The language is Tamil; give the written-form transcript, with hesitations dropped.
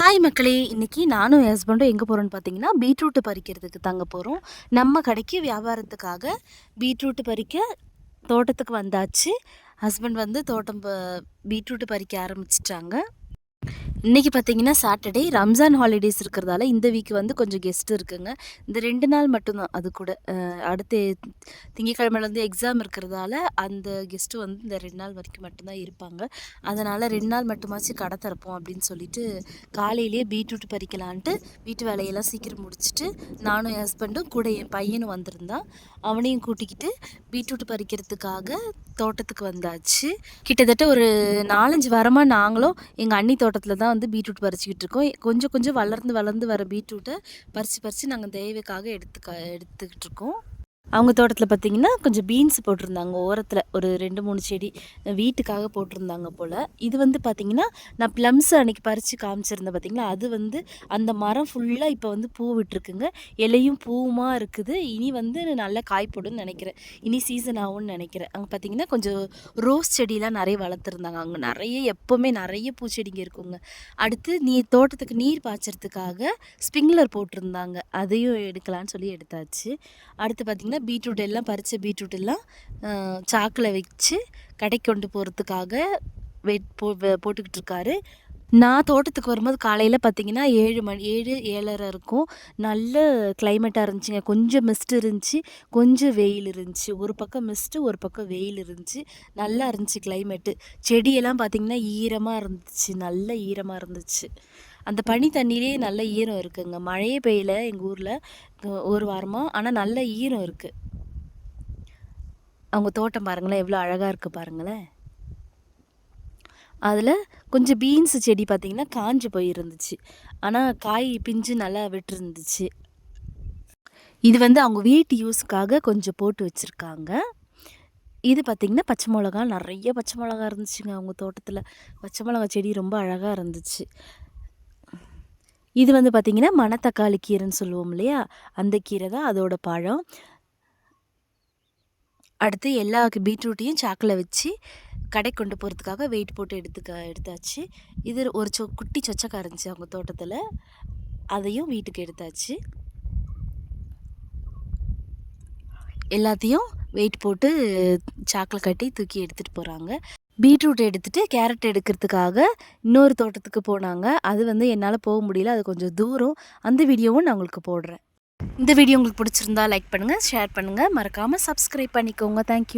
ஹாய் மக்களே! இன்னைக்கு நானும் என் ஹஸ்பண்டும் எங்கே போகிறோன்னு பார்த்தீங்கன்னா, பீட்ரூட்டு பறிக்கிறதுக்கு தாங்க போகிறோம். நம்ம கடைக்கு வியாபாரத்துக்காக பீட்ரூட்டு பறிக்க தோட்டத்துக்கு வந்தாச்சு. ஹஸ்பண்ட் வந்து தோட்டம் பீட்ரூட்டு பறிக்க ஆரம்பிச்சிட்டாங்க. இன்றைக்கி பார்த்தீங்கன்னா சாட்டர்டே ரம்ஜான் ஹாலிடேஸ் இருக்கிறதால இந்த வீக் வந்து கொஞ்சம் கெஸ்ட் இருக்குங்க. இந்த 2 நாள் மட்டும்தான். அது கூட அடுத்து திங்கட்கிழமையிலேருந்து எக்ஸாம் இருக்கிறதால அந்த கெஸ்ட்டு வந்து இந்த 2 நாள் வரைக்கும் மட்டும்தான் இருப்பாங்க. அதனால் 2 நாள் மட்டுமாச்சு கடை திறப்போம் அப்படின்னு சொல்லிட்டு காலையிலேயே பீட்ரூட் பறிக்கலான்ட்டு வீட்டு வேலையெல்லாம் சீக்கிரம் முடிச்சுட்டு நானும் என் ஹஸ்பண்டும் கூட என் பையனும் வந்திருந்தான். அவனையும் கூட்டிக்கிட்டு பீட்ரூட் பறிக்கிறதுக்காக தோட்டத்துக்கு வந்தாச்சு. கிட்டத்தட்ட ஒரு 4-5 வாரமாக நாங்களும் எங்கள் அண்ணி தோட்டத்தில் தான் வந்து பீட்ரூட் பறிச்சுக்கிட்டு இருக்கோம். கொஞ்சம் கொஞ்சம் வளர்ந்து வர பீட்ரூட்டை பறித்து நாங்கள் தேவைக்காக எடுத்துக்கிட்டு இருக்கோம். அவங்க தோட்டத்தில் பார்த்திங்கன்னா கொஞ்சம் பீன்ஸ் போட்டிருந்தாங்க. ஓரத்தில் ஒரு 2-3 செடி வீட்டுக்காக போட்டிருந்தாங்க போல். இது வந்து பார்த்திங்கன்னா நான் ப்ளம்ஸ் அன்றைக்கி பறித்து காமிச்சிருந்தேன் பார்த்திங்களா, அது வந்து அந்த மரம் ஃபுல்லாக இப்போ வந்து பூ விட்டுருக்குங்க. இலையும் பூவுமா இருக்குது. இனி வந்து நல்லா காய் போடுன்னு நினைக்கிறேன். இனி சீசன் ஆகும்னு நினைக்கிறேன். அங்கே பார்த்திங்கன்னா கொஞ்சம் ரோஸ் செடியெலாம் நிறைய வளர்த்துருந்தாங்க. அங்கே எப்போவுமே நிறைய பூச்செடிங்க இருக்குங்க. அடுத்து தோட்டத்துக்கு நீர் பாய்ச்சறதுக்காக ஸ்ப்ரிங்க்லர் போட்டிருந்தாங்க. அதையும் எடுக்கலான்னு சொல்லி எடுத்தாச்சு. அடுத்து பார்த்திங்கன்னா பீட்ரூட் எல்லாம் பறித்த பீட்ரூட் எல்லாம் சாக்கில் வச்சு கடைக்கு கொண்டு போகிறதுக்காக போட்டுக்கிட்டு இருக்காரு. நான் தோட்டத்துக்கு வரும்போது காலையில் பார்த்திங்கன்னா 7:30 இருக்கும். நல்ல கிளைமேட்டாக இருந்துச்சுங்க. கொஞ்சம் மிஸ்ட் இருந்துச்சு, கொஞ்சம் வெயில் இருந்துச்சு. ஒரு பக்கம் மிஸ்ட்டு, ஒரு பக்கம் வெயில் இருந்துச்சு. நல்லா இருந்துச்சு கிளைமேட்டு. செடியெல்லாம் பார்த்திங்கன்னா ஈரமாக இருந்துச்சு, நல்ல ஈரமாக இருந்துச்சு. அந்த பனி தண்ணியிலே நல்ல ஈரம் இருக்குங்க. மழையே பெய்யல எங்கள் ஊரில் ஒரு வாரமாக, ஆனால் நல்ல ஈரம் இருக்குது. அவங்க தோட்டம் பாருங்களேன், எவ்வளோ அழகாக இருக்குது பாருங்களேன். அதில் கொஞ்சம் பீன்ஸ் செடி பார்த்திங்கன்னா காஞ்சு போயிருந்துச்சு, ஆனால் காய் பிஞ்சு நல்லா விட்டுருந்துச்சு. இது வந்து அவங்க வீட்டு யூஸுக்காக கொஞ்சம் போட்டு வச்சுருக்காங்க. இது பார்த்திங்கன்னா பச்சை மிளகா, நிறைய பச்சை மிளகா இருந்துச்சுங்க அவங்க தோட்டத்தில். பச்சை மிளகா செடி ரொம்ப அழகாக இருந்துச்சு. இது வந்து பார்த்திங்கன்னா மணத்தக்காளி கீரைன்னு சொல்லுவோம் இல்லையா, அந்த கீரை தான், அதோட பழம். அடுத்து எல்லா பீட்ரூட்டையும் சாக்கில் வச்சு கடை கொண்டு போகிறதுக்காக வெயிட் போட்டு எடுத்தாச்சு. இது ஒரு குட்டி சொச்சக்காய் இருந்துச்சு அவங்க தோட்டத்தில், அதையும் வீட்டுக்கு எடுத்தாச்சு. எல்லாத்தையும் வெயிட் போட்டு சாக்கில் கட்டி தூக்கி எடுத்துகிட்டு போகிறாங்க. பீட்ரூட் எடுத்துகிட்டு கேரட் எடுக்கிறதுக்காக இன்னொரு தோட்டத்துக்கு போனாங்க. அது வந்து என்னால் போக முடியல, அது கொஞ்சம் தூரம். அந்த வீடியோவும் நான் உங்களுக்கு போடுறேன். இந்த வீடியோ உங்களுக்கு பிடிச்சிருந்தா லைக் பண்ணுங்கள், ஷேர் பண்ணுங்கள், மறக்காமல் சப்ஸ்கிரைப் பண்ணிக்கோங்க. தேங்க்யூ.